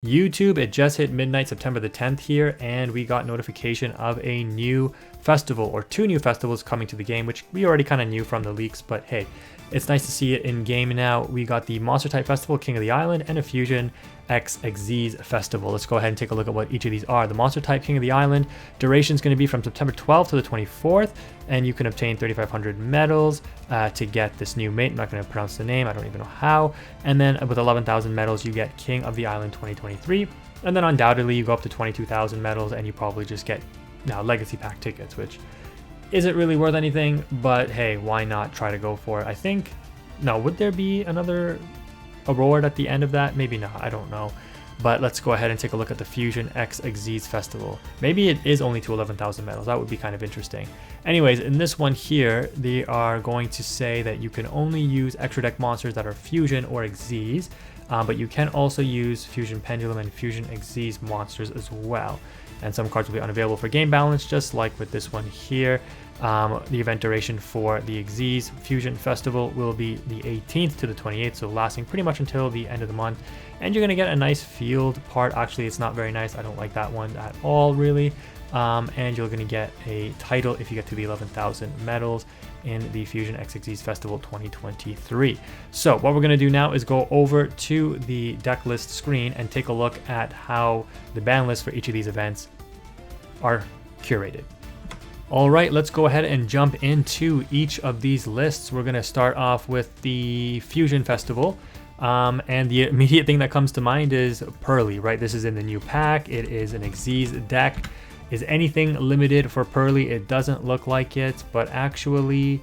YouTube, it just hit midnight September the 10th here, and we got notification of a new festival, or two new festivals coming to the game, which we already kind of knew from the leaks, but hey, it's nice to see it in game now. We got the Monster Type Festival, King of the Island, and a Fusion XYZ Festival. Let's go ahead and take a look at what each of these are. The Monster Type King of the Island duration is going to be from September 12th to the 24th, and you can obtain 3,500 medals to get this new mate. I'm not going to pronounce the name, I don't even know how. And then with 11,000 medals, you get King of the Island 2023. And then undoubtedly, you go up to 22,000 medals, and you probably just get now Legacy Pack tickets, which isn't really worth anything, but hey, why not try to go for it? I think, no, would there be another award at the end of that? Maybe not, I don't know. But let's go ahead and take a look at the Fusion XYZ Festival. Maybe it is only to 11,000 medals. That would be kind of interesting. Anyways, in this one here, they are going to say that you can only use extra deck monsters that are Fusion or XYZ, but you can also use Fusion Pendulum and Fusion XYZ monsters as well. And some cards will be unavailable for game balance, just like with this one here. The event duration for the XYZ Fusion Festival will be the 18th to the 28th, so lasting pretty much until the end of the month. And you're going to get a nice field part. Actually, it's not very nice. I don't like that one at all, really. And you're going to get a title if you get to the 11,000 medals in the Fusion XYZ Festival 2023. So what we're going to do now is go over to the deck list screen and take a look at how the ban lists for each of these events are curated. All right, let's go ahead and jump into each of these lists. We're going to start off with the Fusion Festival. And the immediate thing that comes to mind is Pearly, right? This is in the new pack. It is an XYZ deck. Is anything limited for Pearly? It doesn't look like it, but actually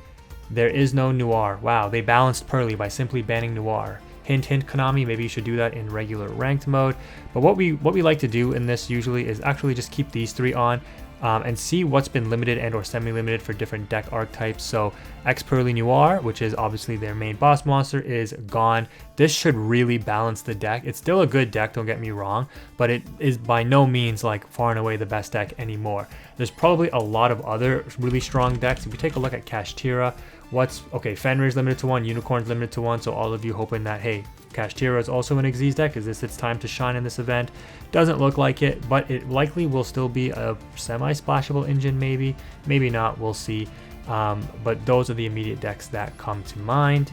there is no Noir. Wow, they balanced Pearly by simply banning Noir. Hint, hint, Konami, maybe you should do that in regular ranked mode. But what we like to do in this usually is actually just keep these three on and see what's been limited and or semi-limited for different deck archetypes. So X Pearly Noir, which is obviously their main boss monster, is gone. This should really balance the deck. It's still a good deck, don't get me wrong, but it is by no means like far and away the best deck anymore. There's probably a lot of other really strong decks. If you take a look at Kashtira, Fenrir's limited to 1, Unicorn's limited to 1, so all of you hoping that, hey, Kashtira is also an XYZ deck. Is this its time to shine in this event? Doesn't look like it, but it likely will still be a semi-splashable engine, maybe not, we'll see. But those are the immediate decks that come to mind.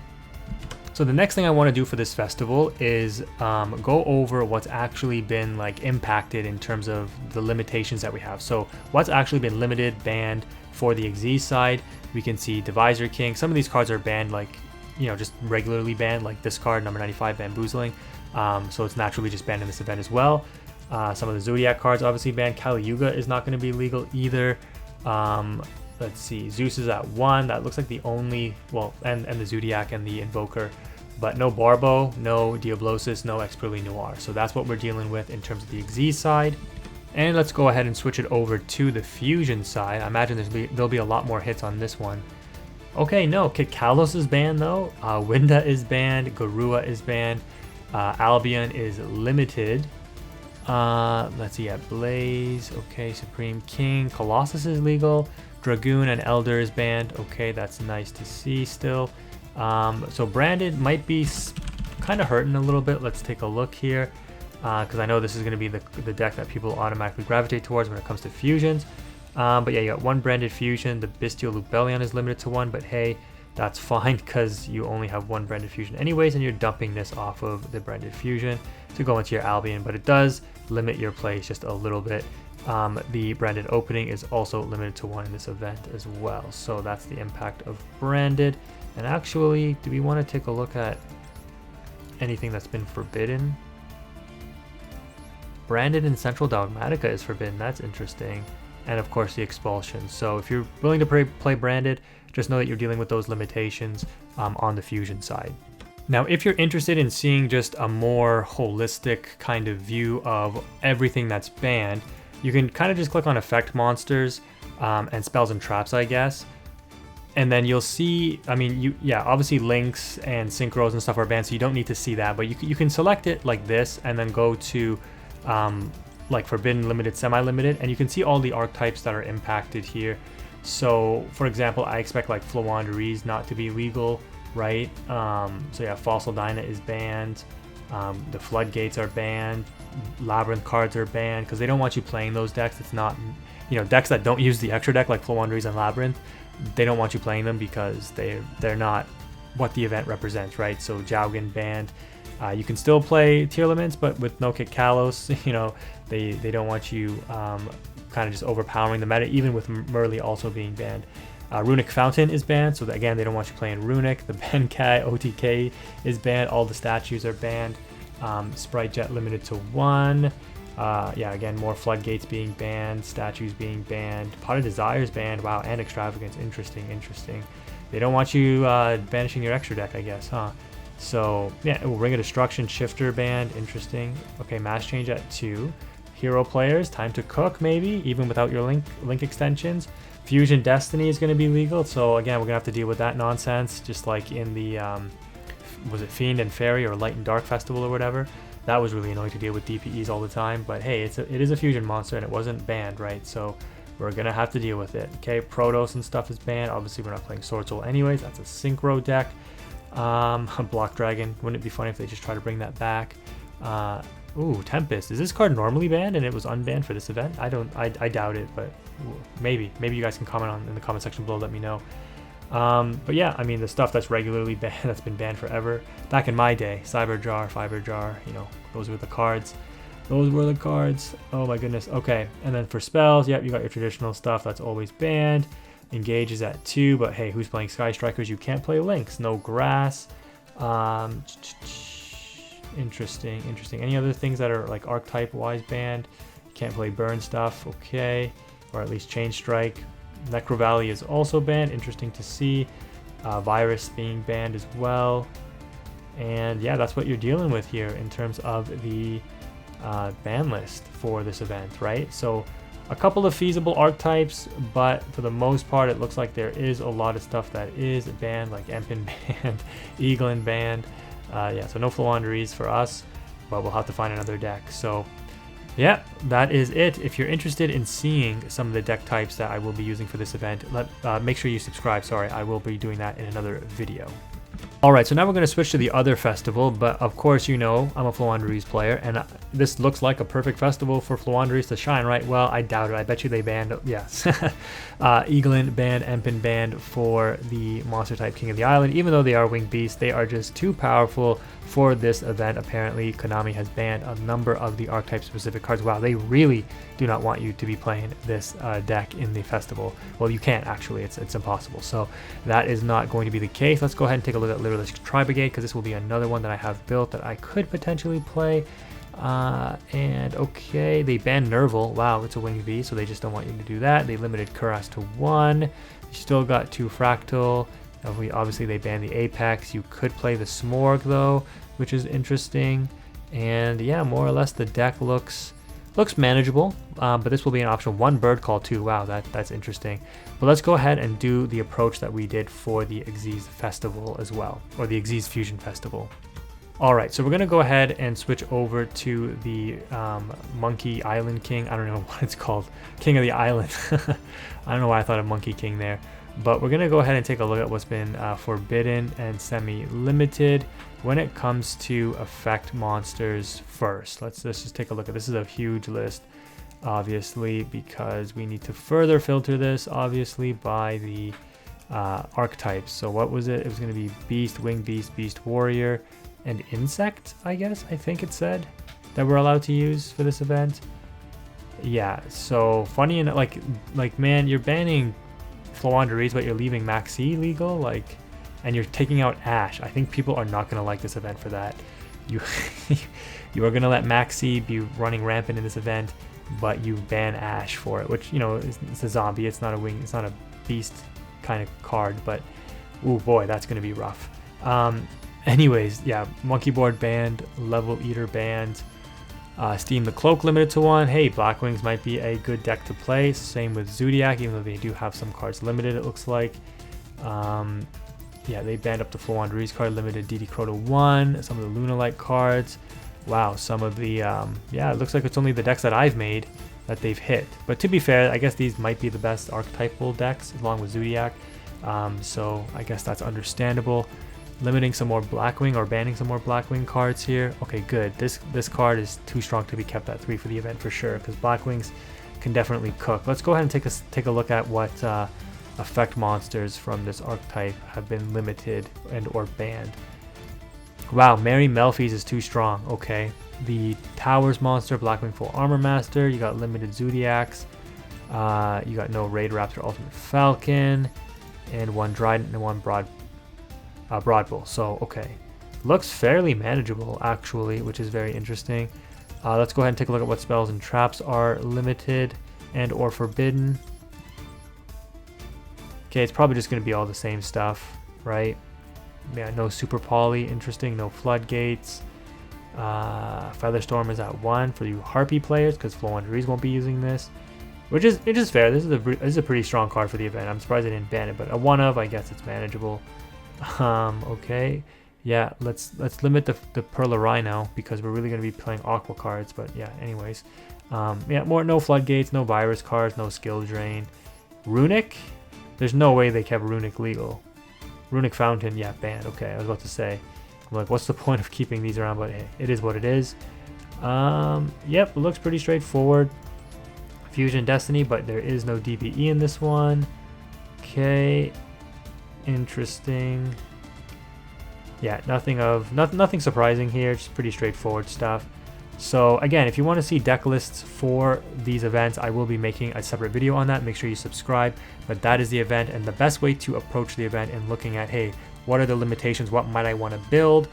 So the next thing I want to do for this festival is go over what's actually been like impacted in terms of the limitations that we have. So what's actually been limited, banned for the XYZ side. We can see Divisor King. Some of these cards are banned, like, you know, just regularly banned, like this card, number 95, Bamboozling. So it's naturally just banned in this event as well. Some of the Zodiac cards obviously banned. Kali Yuga is not going to be legal either. Let's see, Zeus is at 1. That looks like the only, well, and the Zodiac and the Invoker. But no Barbo, no Diablosis, no X Pearly Noir. So that's what we're dealing with in terms of the XYZ side. And let's go ahead and switch it over to the Fusion side. I imagine there'll be a lot more hits on this one. Okay, no, Kit Kalos is banned though. Winda is banned. Garua is banned. Albion is limited. Let's see, Blaze. Okay, Supreme King. Colossus is legal. Dragoon and Elder is banned. Okay, that's nice to see still. So Branded might be kind of hurting a little bit. Let's take a look here. Because I know this is going to be the deck that people automatically gravitate towards when it comes to fusions. But yeah, you got one branded fusion. The Bestial Lubellion is limited to 1, but hey, that's fine because you only have one branded fusion anyways, and you're dumping this off of the branded fusion to go into your Albion, but it does limit your plays just a little bit. The branded opening is also limited to 1 in this event as well. So that's the impact of branded. And actually, do we want to take a look at anything that's been forbidden? Branded in Central Dogmatica is forbidden. That's interesting. And of course the expulsion. So if you're willing to play branded, just know that you're dealing with those limitations on the fusion side. Now, if you're interested in seeing just a more holistic kind of view of everything that's banned, you can kind of just click on effect monsters and spells and traps, I guess. And then you'll see, I mean, obviously links and synchros and stuff are banned, so you don't need to see that, but you can select it like this and then go to like forbidden, limited, semi-limited, and you can see all the archetypes that are impacted here. So for example, I expect like Floowandereeze not to be legal, right? So yeah, Fossil Dyna is banned. The floodgates are banned. Labyrinth cards are banned because they don't want you playing those decks. It's not, you know, decks that don't use the extra deck like Floowandereeze and Labyrinth. They don't want you playing them because they're not what the event represents, right? So Jowgen banned. You can still play Tearlaments, but with no kick Kalos, you know, they don't want you kind of just overpowering the meta, even with Merly also being banned. Runic Fountain is banned, so again, they don't want you playing Runic. The Benkai OTK is banned. All the statues are banned. Sprite Jet limited to 1. Yeah, again, more Floodgates being banned, statues being banned. Pot of Desires banned. Wow, and Extravagance. Interesting, interesting. They don't want you banishing your extra deck, I guess, huh? So, yeah, Ring of Destruction, Shifter banned. Interesting. Okay, Mass Change at 2. Hero players, time to cook, maybe, even without your link extensions. Fusion Destiny is going to be legal, so again, we're going to have to deal with that nonsense, just like in the, was it Fiend and Fairy or Light and Dark Festival or whatever? That was really annoying to deal with DPEs all the time, but hey, it is a fusion monster and it wasn't banned, right? So we're going to have to deal with it. Okay, Protoss and stuff is banned. Obviously, we're not playing Sword Soul anyways. That's a Synchro deck. Block Dragon. Wouldn't it be funny if they just try to bring that back? Ooh, Tempest. Is this card normally banned and it was unbanned for this event? I doubt it, but maybe you guys can comment on in the comment section below, let me know. But yeah, I mean, the stuff that's regularly banned, that's been banned forever. Back in my day, Cyber Jar, Fiber Jar, you know, those were the cards. Those were the cards. Oh my goodness. Okay, and then for spells, yep, you got your traditional stuff that's always banned. Engage is at 2, but hey, who's playing Sky Strikers? You can't play Lynx. No Grass. Interesting. Any other things that are like archetype wise banned? You can't play burn stuff, okay, or at least Chain Strike. Necro Valley is also banned. Interesting to see. Virus being banned as well. And yeah, that's what you're dealing with here in terms of the ban list for this event, right? So a couple of feasible archetypes, but for the most part, it looks like there is a lot of stuff that is banned, like Empin banned, Eaglin banned. Yeah, so no Floowandereeze for us, but we'll have to find another deck. So yeah, that is it. If you're interested in seeing some of the deck types that I will be using for this event, make sure you subscribe. Sorry, I will be doing that in another video. Alright, so now we're going to switch to the other festival, but of course you know I'm a Floowandereeze player, and this looks like a perfect festival for Floowandereeze to shine, right? Well, I doubt it. I bet you they banned, yes. Eaglin banned, Empin banned for the monster type King of the Island. Even though they are winged beasts, they are just too powerful for this event. Apparently, Konami has banned a number of the archetype specific cards. Wow, they really do not want you to be playing this deck in the festival. Well, you can't actually, it's impossible. So that is not going to be the case. Let's go ahead and take a look at Lyrilisk Tri-Brigade, because this will be another one that I have built that I could potentially play. And okay, they banned Nerval. Wow, it's a winged beast, so they just don't want you to do that. They limited Kuras to 1. You still got 2 Fractal. Obviously they banned the Apex. You could play the Smorg though, which is interesting. And yeah, more or less the deck looks manageable, but this will be an option. 1 Bird Call too. Wow, that's interesting. But let's go ahead and do the approach that we did for the XYZ Festival as well, or the XYZ Fusion Festival. Alright, so we're going to go ahead and switch over to the Monkey Island King. I don't know what it's called. King of the Island. I don't know why I thought of Monkey King there. But we're going to go ahead and take a look at what's been forbidden and semi-limited when it comes to effect monsters first. Let's just take a look at this. Is a huge list, obviously, because we need to further filter this, obviously, by the archetypes. So what was it? It was going to be Beast, Winged Beast, Beast Warrior, and Insect, I guess. I think it said that we're allowed to use for this event. Yeah, so funny enough, like man, you're banning Floowandereeze, but you're leaving Maxi legal, like, and you're taking out Ash. I think people are not going to like this event for that. You are going to let Maxi be running rampant in this event, but you ban Ash for it, which, you know, it's a zombie. It's not a wing. It's not a beast kind of card, but oh boy, that's going to be rough. Anyways, yeah, Monkey Board banned, Level Eater banned, Steam the Cloak limited to 1. Hey, Blackwings might be a good deck to play. Same with Zodiac, even though they do have some cards limited, it looks like. Yeah, they banned up the Floowandereeze card, limited DD Crow to 1. Some of the Lunalight cards. Wow, some of the, yeah, it looks like it's only the decks that I've made that they've hit. But to be fair, I guess these might be the best archetypal decks along with Zodiac. So I guess that's understandable. limiting some more Blackwing or banning some more Blackwing cards here. Okay, good. This card is too strong to be kept at 3 for the event for sure, because Blackwings can definitely cook. Let's go ahead and take a look at what effect monsters from this archetype have been limited and or banned. Wow, Mary Melfi's is too strong. Okay, the Towers monster, Blackwing Full Armor Master. You got limited Zodiacs. You got no Raid Raptor Ultimate Falcon, and 1 Dryden and 1 Broadbull. So okay, looks fairly manageable actually, which is very interesting. Let's go ahead and take a look at what spells and traps are limited and or forbidden. Okay, it's probably just going to be all the same stuff, right? Yeah, no Super Poly, interesting. No Floodgates. Featherstorm is at 1 for you Harpy players, because Flow Underease won't be using this, which is fair. This is a pretty strong card for the event. I'm surprised they didn't ban it, but a 1 of, I guess it's manageable. Okay, yeah, let's limit the Perla Rhino, because we're really going to be playing Aqua cards. But yeah, anyways, yeah, no Floodgates, no Virus cards, no Skill Drain. Runic. There's no way they kept Runic legal. Runic Fountain, yeah, banned. Okay, I was about to say, I'm like, what's the point of keeping these around? But hey, it is what it is. Yep, it looks pretty straightforward. Fusion Destiny, but there is no DPE in this one. Okay, interesting. Yeah, nothing surprising here. Just pretty straightforward stuff. So again, if you want to see deck lists for these events, I will be making a separate video on that. Make sure you subscribe. But that is the event, and the best way to approach the event and looking at, hey, what are the limitations? What might I want to build?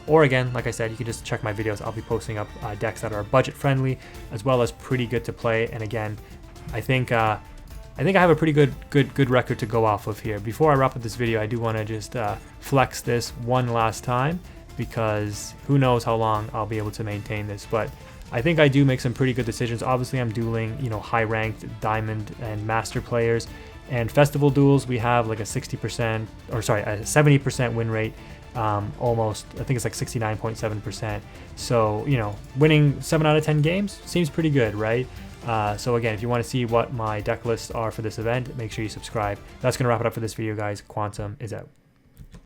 Or again, like I said, you can just check my videos. I'll be posting up decks that are budget friendly as well as pretty good to play. And again, I think I have a pretty good record to go off of here. Before I wrap up this video, I do want to just flex this one last time, because who knows how long I'll be able to maintain this. But I think I do make some pretty good decisions. Obviously, I'm dueling, you know, high-ranked Diamond and Master players. And Festival duels, we have like a 60%, or sorry, a 70% win rate. Almost, I think it's like 69.7%. So, you know, winning 7 out of 10 games seems pretty good, right? So again, if you want to see what my deck lists are for this event, make sure you subscribe. That's going to wrap it up for this video, guys. Quantum is out.